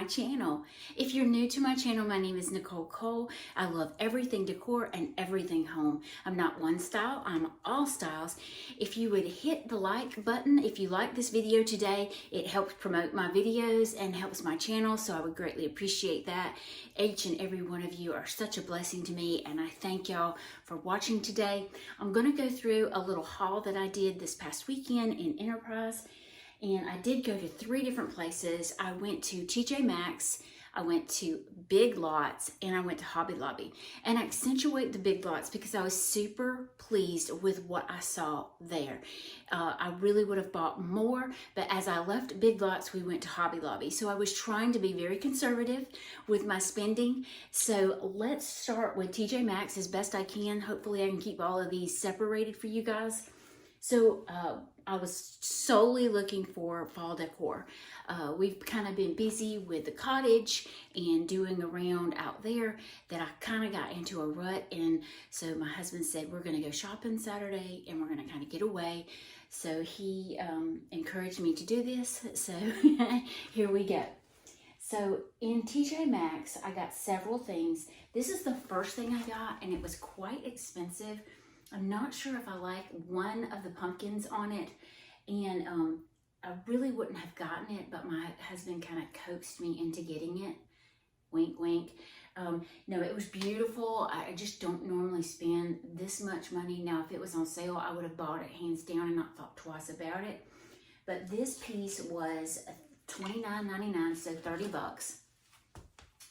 channel. If you're new to my channel, my name is Nicole Cole. I love everything decor and everything home. I'm not one style, I'm all styles. If you would hit the like button, if you like this video today, it helps promote my videos and helps my channel, so I would greatly appreciate that. Each and every one of you are such a blessing to me, and I thank y'all for watching today. I'm going to go through a little haul that I did this past weekend in Enterprise. And I did go to 3 different places. I went to TJ Maxx, I went to Big Lots, and I went to Hobby Lobby. And I accentuate the Big Lots because I was super pleased with what I saw there. I really would have bought more, but as I left Big Lots, we went to Hobby Lobby. So I was trying to be very conservative with my spending. So let's start with TJ Maxx as best I can. Hopefully I can keep all of these separated for you guys. So I was solely looking for fall decor. We've kind of been busy with the cottage and doing around out there that I kind of got into a rut. And so my husband said, we're going to go shopping Saturday and we're going to kind of get away. So he encouraged me to do this. So here we go. So in TJ Maxx, I got several things. This is the first thing I got, and it was quite expensive. I'm not sure if I like one of the pumpkins on it, and I really wouldn't have gotten it, but my husband kind of coaxed me into getting it. Wink, wink. No, it was beautiful. I just don't normally spend this much money. Now, if it was on sale, I would have bought it hands down and not thought twice about it. But this piece was $29.99, so 30 bucks.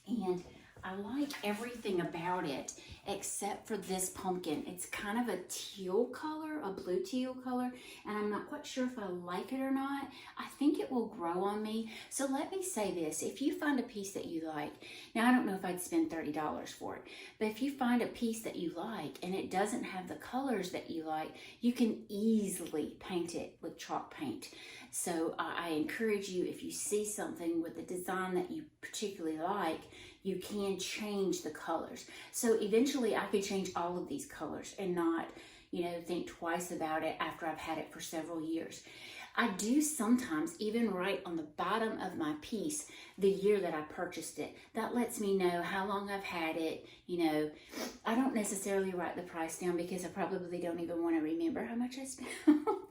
And I like everything about it except for this pumpkin. It's kind of a teal color, a blue teal color, and I'm not quite sure if I like it or not. I think it will grow on me. So let me say this, if you find a piece that you like, now I don't know if I'd spend $30 for it, but if you find a piece that you like and it doesn't have the colors that you like, you can easily paint it with chalk paint. So I encourage you, if you see something with a design that you particularly like, you can change the colors. So eventually I could change all of these colors and not, think twice about it after I've had it for several years. I do sometimes even write on the bottom of my piece the year that I purchased it. That lets me know how long I've had it. I don't necessarily write the price down because I probably don't even want to remember how much I spent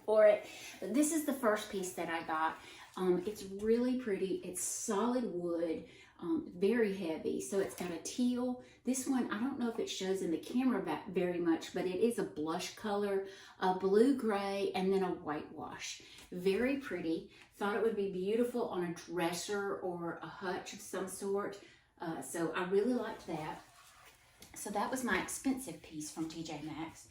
for it. But this is the first piece that I got. It's really pretty. It's solid wood. Very heavy, so it's got a teal. This one, I don't know if it shows in the camera very much, but it is a blush color, a blue gray, and then a whitewash. Very pretty. Thought it would be beautiful on a dresser or a hutch of some sort, so I really liked that. So that was my expensive piece from TJ Maxx.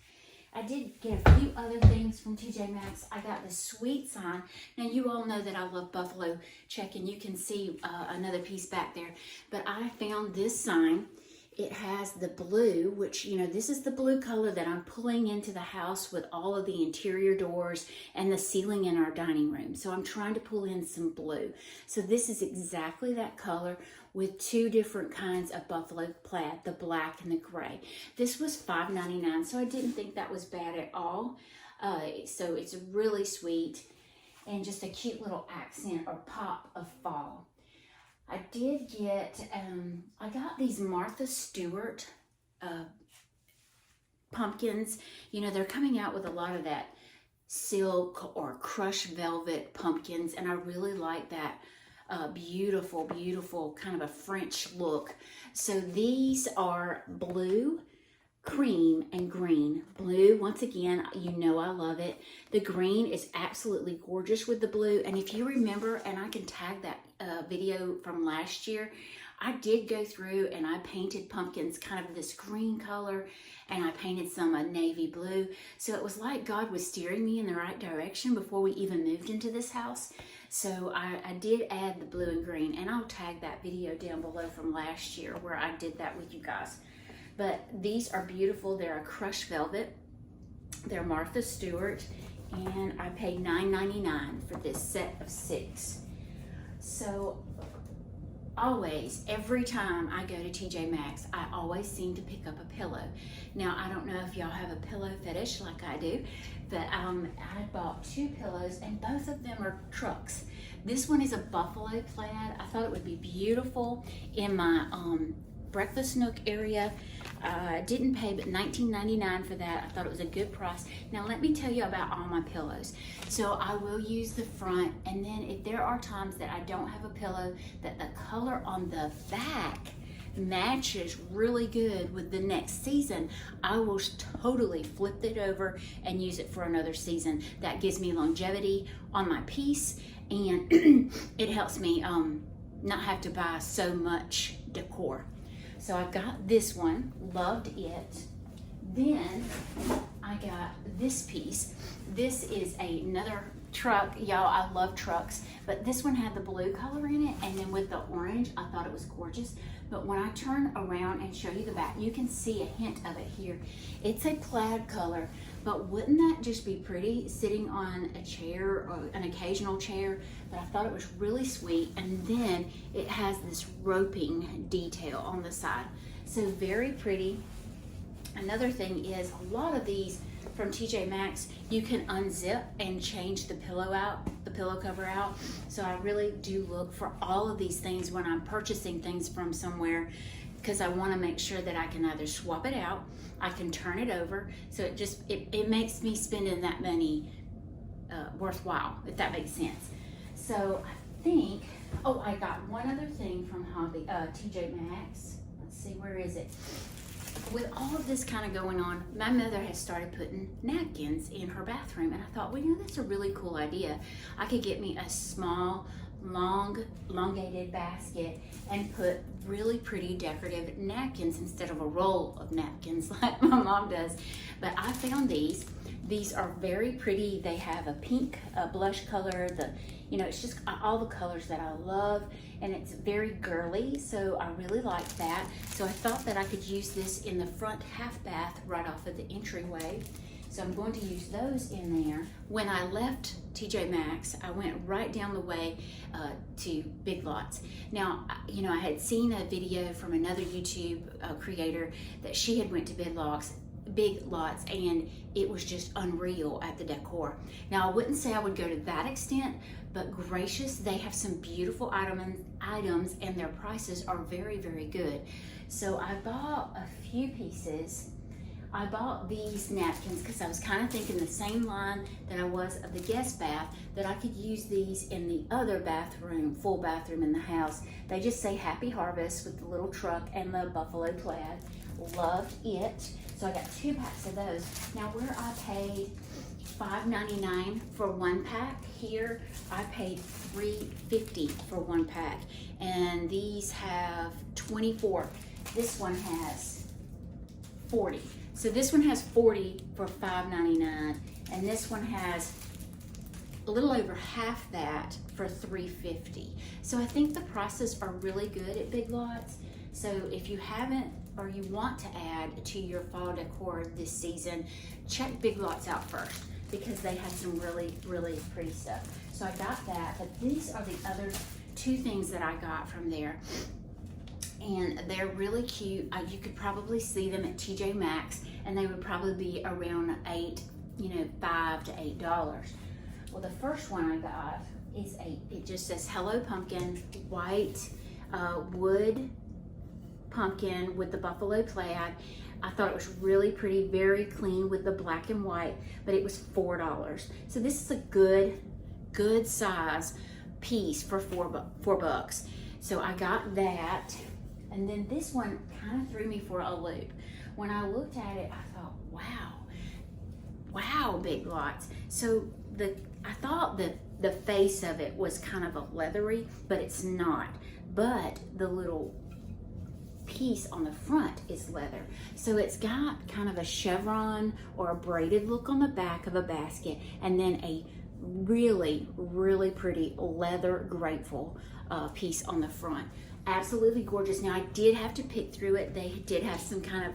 I did get a few other things from TJ Maxx. I got the sweet sign. Now, you all know that I love buffalo check, and you can see another piece back there. But I found this sign. It has the blue, which, this is the blue color that I'm pulling into the house with all of the interior doors and the ceiling in our dining room. So I'm trying to pull in some blue. So this is exactly that color with 2 different kinds of buffalo plaid, the black and the gray. This was $5.99, so I didn't think that was bad at all. So it's really sweet and just a cute little accent or pop of fall. I did get, I got these Martha Stewart pumpkins. They're coming out with a lot of that silk or crushed velvet pumpkins, and I really like that beautiful, beautiful kind of a French look. So these are blue, cream, and green. Blue, once again, I love it. The green is absolutely gorgeous with the blue. And if you remember, and I can tag that video from last year, I did go through and I painted pumpkins kind of this green color, and I painted some a navy blue. So it was like God was steering me in the right direction before we even moved into this house. So I did add the blue and green, and I'll tag that video down below from last year where I did that with you guys. But these are beautiful. They're a crushed velvet. They're Martha Stewart, and I paid $9.99 for this set of 6. So always, every time I go to TJ Maxx, I always seem to pick up a pillow. Now, I don't know if y'all have a pillow fetish like I do, but I bought 2 pillows and both of them are trucks. This one is a buffalo plaid. I thought it would be beautiful in my breakfast nook area. Didn't pay but $19.99 for that. I thought it was a good price. Now let me tell you about all my pillows. So I will use the front, and then if there are times that I don't have a pillow that the color on the back matches really good with the next season, I will totally flip it over and use it for another season. That gives me longevity on my piece, and it helps me not have to buy so much decor. So I got this one, loved it. Then I got this piece. This is another truck. Y'all, I love trucks, but this one had the blue color in it, and then with the orange, I thought it was gorgeous. But when I turn around and show you the back, you can see a hint of it here. It's a plaid color, but wouldn't that just be pretty sitting on a chair or an occasional chair? But I thought it was really sweet, and then it has this roping detail on the side. So very pretty. Another thing is, a lot of these from TJ Maxx, you can unzip and change the pillow out, the pillow cover out. So I really do look for all of these things when I'm purchasing things from somewhere, because I want to make sure that I can either swap it out, I can turn it over, so it makes me spending that money worthwhile, if that makes sense. So I think, oh, I got one other thing from TJ Maxx. Let's see, where is it? With all of this kind of going on, my mother has started putting napkins in her bathroom, and I thought, well, you know, that's a really cool idea. I could get me a small, elongated basket and put really pretty decorative napkins instead of a roll of napkins like my mom does. But I found these. These are very pretty. They have a pink blush color. It's just all the colors that I love, and it's very girly, so I really like that. So I thought that I could use this in the front half bath right off of the entryway. So I'm going to use those in there. When I left TJ Maxx, I went right down the way to Big Lots. Now, I had seen a video from another YouTube creator that she had went to Big Lots, and it was just unreal at the decor. Now, I wouldn't say I would go to that extent, but gracious, they have some beautiful items, and their prices are very, very good. So I bought a few pieces. I bought these napkins because I was kind of thinking the same line that I was of the guest bath, that I could use these in the other bathroom, full bathroom in the house. They just say Happy Harvest with the little truck and the buffalo plaid. Loved it. So I got 2 packs of those. Now, where I paid $5.99 for 1 pack, here I paid $3.50 for 1 pack. And these have 24. This one has 40. So this one has 40 for $5.99, and this one has a little over half that for $3.50. So I think the prices are really good at Big Lots. So if you haven't, or you want to add to your fall decor this season, check Big Lots out first, because they have some really, really pretty stuff. So I got that, but these are the other 2 things that I got from there. And they're really cute. You could probably see them at TJ Maxx, and they would probably be around $5 to $8. Well, the first one I got is it just says Hello Pumpkin, white wood pumpkin with the buffalo plaid. I thought it was really pretty, very clean with the black and white, but it was $4. So this is a good size piece for $4 bucks. So I got that. And then this one kind of threw me for a loop. When I looked at it, I thought, wow, Big Lots. So I thought the face of it was kind of a leathery, but it's not. But the little piece on the front is leather. So it's got kind of a chevron or a braided look on the back of a basket, and then a really really pretty leather grateful piece on the front. Absolutely gorgeous. Now I did have to pick through it. They did have some kind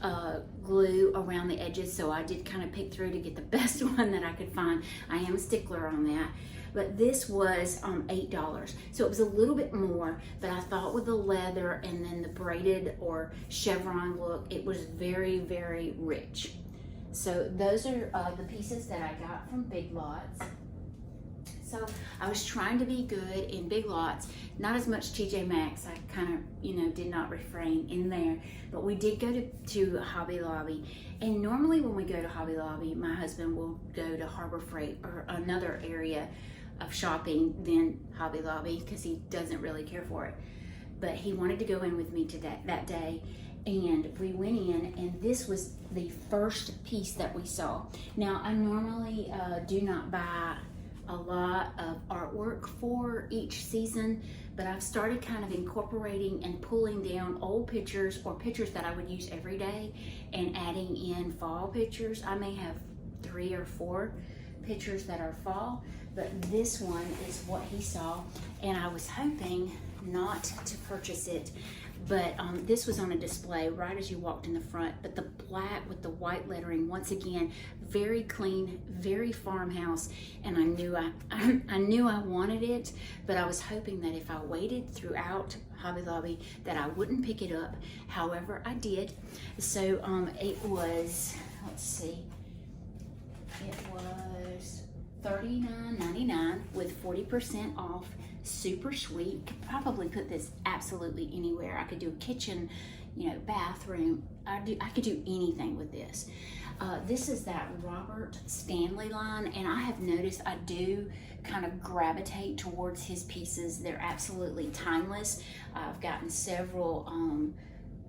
of glue around the edges, so I did kind of pick through to get the best one that I could find. I am a stickler on that. But this was $8. So it was a little bit more, but I thought with the leather and then the braided or chevron look, it was very, very rich. So those are the pieces that I got from Big Lots. So I was trying to be good in Big Lots, not as much TJ Maxx. I kind of, did not refrain in there, but we did go to Hobby Lobby. And normally when we go to Hobby Lobby, my husband will go to Harbor Freight or another area of shopping than Hobby Lobby because he doesn't really care for it. But he wanted to go in with me that day. And we went in, and this was the first piece that we saw. Now, I normally do not buy a lot of artwork for each season, but I've started kind of incorporating and pulling down old pictures or pictures that I would use every day and adding in fall pictures. I may have 3 or 4 pictures that are fall, but this one is what he saw, and I was hoping not to purchase it, but this was on a display right as you walked in the front. But the black with the white lettering, once again, very clean, very farmhouse, and I knew I wanted it, but I was hoping that if I waited throughout Hobby Lobby that I wouldn't pick it up. However, I did. So it was, let's see, it was $39.99 with 40% off. Super sweet. Could probably put this absolutely anywhere. I could do a kitchen, bathroom. I could do anything with this. This is that Robert Stanley line, and I have noticed I do kind of gravitate towards his pieces. They're absolutely timeless. I've gotten several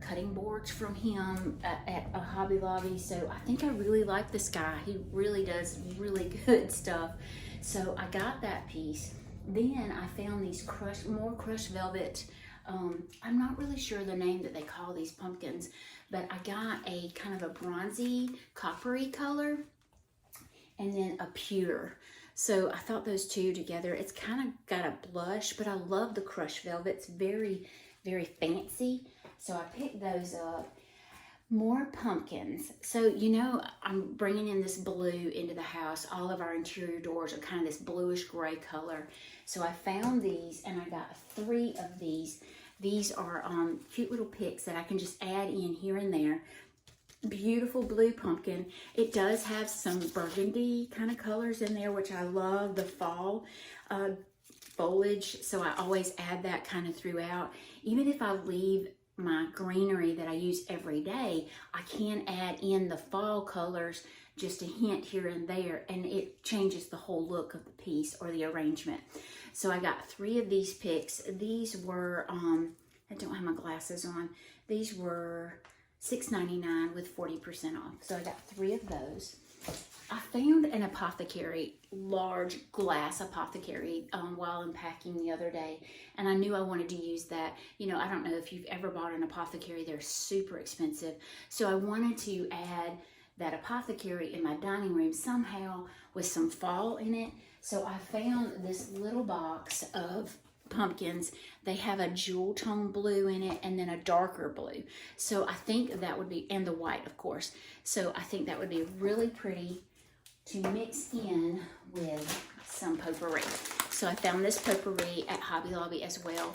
cutting boards from him at a Hobby Lobby, so I think I really like this guy. He really does really good stuff. So I got that piece. Then I found these more crushed velvet. I'm not really sure the name that they call these pumpkins, but I got a kind of a bronzy, coppery color, and then a pure. So I thought those two together, it's kind of got a blush, but I love the crushed velvet. It's very, very fancy. So I picked those up. More pumpkins. So, I'm bringing in this blue into the house. All of our interior doors are kind of this bluish gray color. So I found these, and I got 3 of these. These are cute little picks that I can just add in here and there. Beautiful blue pumpkin. It does have some burgundy kind of colors in there, which I love the fall foliage. So I always add that kind of throughout. Even if I leave my greenery that I use every day, I can add in the fall colors, just a hint here and there, and it changes the whole look of the piece or the arrangement. So I got 3 of these picks. These were, I don't have my glasses on. These were $6.99 with 40% off. So I got 3 of those. I found an apothecary, large glass apothecary, while unpacking the other day, and I knew I wanted to use that. I don't know if you've ever bought an apothecary. They're super expensive. So I wanted to add that apothecary in my dining room somehow with some fall in it. So I found this little box of pumpkins. They have a jewel tone blue in it and then a darker blue. So I think that would be, and the white, of course. So I think that would be really pretty to mix in with some potpourri. So I found this potpourri at Hobby Lobby as well.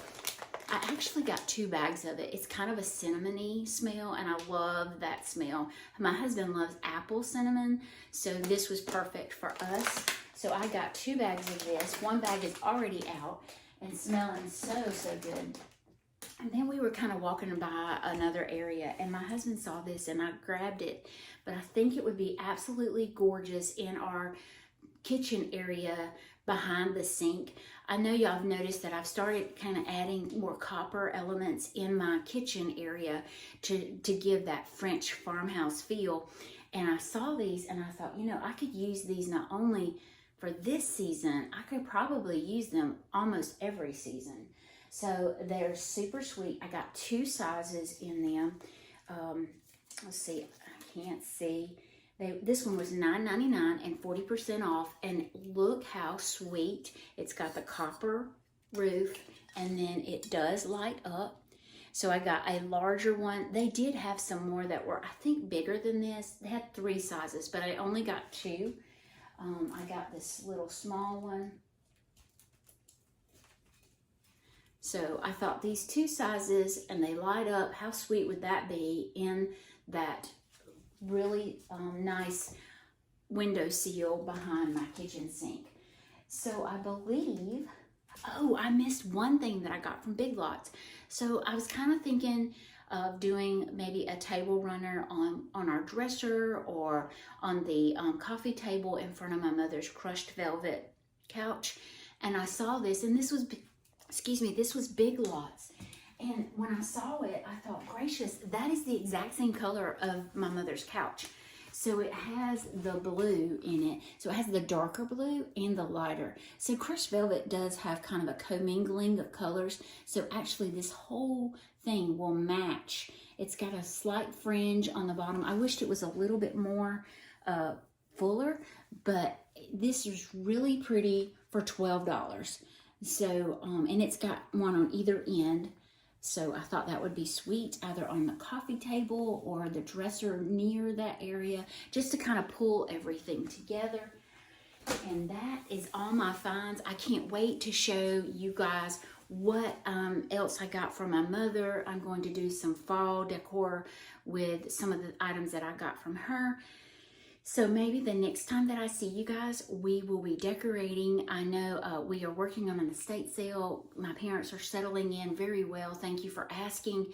I actually got 2 bags of it. It's kind of a cinnamony smell, and I love that smell. My husband loves apple cinnamon, so this was perfect for us. So I got 2 bags of this. 1 bag is already out and smelling so good. And then we were kind of walking by another area, and my husband saw this, and I grabbed it. But I think it would be absolutely gorgeous in our kitchen area behind the sink. I know y'all have noticed that I've started kind of adding more copper elements in my kitchen area to give that French farmhouse feel. And I saw these, and I thought, I could use these not only for this season, I could probably use them almost every season. So they're super sweet. I got 2 sizes in them. Let's see, I can't see, This one was $9.99 and 40% off. And look how sweet. It's got the copper roof, and then it does light up. So I got a larger one. They did have some more that were, I think, bigger than this. They had 3 sizes, but I only got 2. I got this little small one. So I thought these 2 sizes, and they light up. How sweet would that be in that really nice window sill behind my kitchen sink? So I believe, oh, I missed one thing that I got from Big Lots. So I was kind of thinking of doing maybe a table runner on our dresser or on the coffee table in front of my mother's crushed velvet couch. And I saw this, and this was, excuse me, this was Big Lots. And when I saw it, I thought, gracious, that is the exact same color of my mother's couch. So it has the blue in it. So it has the darker blue and the lighter. So crushed velvet does have kind of a commingling of colors. So actually this whole thing will match. It's got a slight fringe on the bottom. I wished it was a little bit more fuller, but this is really pretty for $12. So, and it's got one on either end. So I thought that would be sweet, either on the coffee table or the dresser near that area, just to kind of pull everything together. And that is all my finds. I can't wait to show you guys what else I got from my mother. I'm going to do some fall decor with some of the items that I got from her. So maybe the next time that I see you guys, we will be decorating. I know we are working on an estate sale. My parents are settling in very well. Thank you for asking.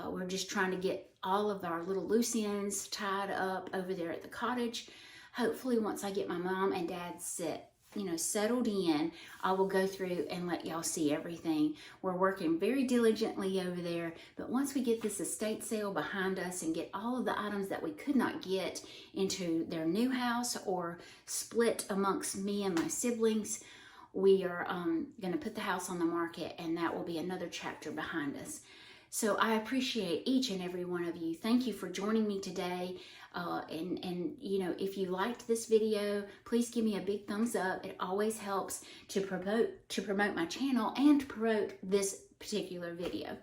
We're just trying to get all of our little loose ends tied up over there at the cottage. Hopefully once I get my mom and dad settled in, I will go through and let y'all see everything. We're working very diligently over there, but once we get this estate sale behind us and get all of the items that we could not get into their new house or split amongst me and my siblings, we are going to put the house on the market, and that will be another chapter behind us. So I appreciate each and every one of you. Thank you for joining me today. And you know, if you liked this video, please give me a big thumbs up. It always helps to promote my channel and to promote this particular video.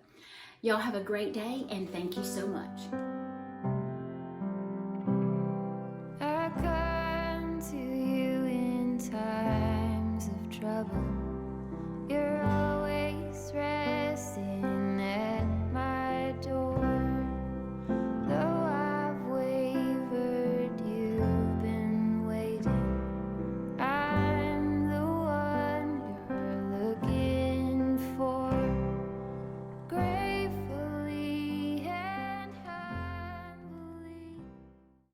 Y'all have a great day, and thank you so much. I come to you in times of trouble.